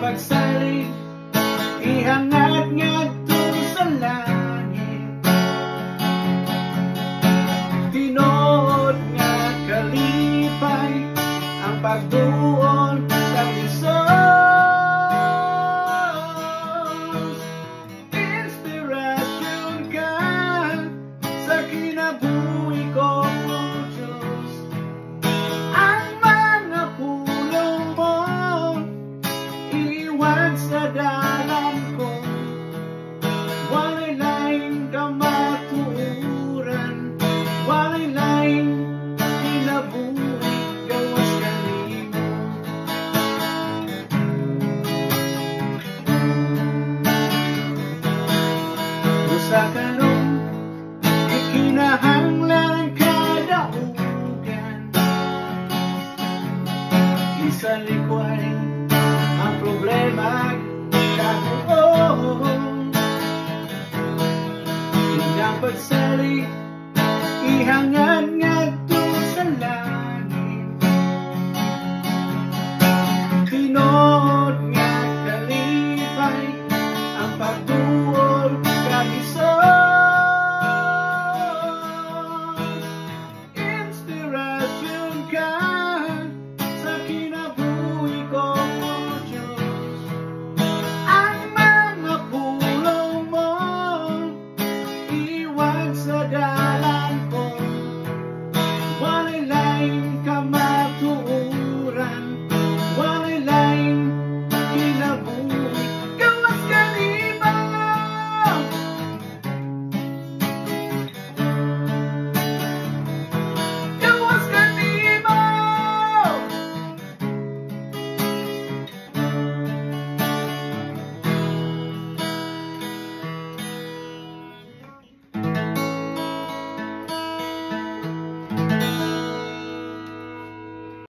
pagsalig ihangad ngadto sa langit. Tinuod nga kalipay ang pagtuon sa Dios. Inspirasyon ka sa kinabuhi ko, O Diyos. Ang mga pulong mo iwan sa dalan ko, walay laing kamatuuran, walay laing kinabuhi gawas kanimo. Usa karon ikinahanglan kadaugan, isa likway ang problema kahuon. Inyang pagsalig ihangad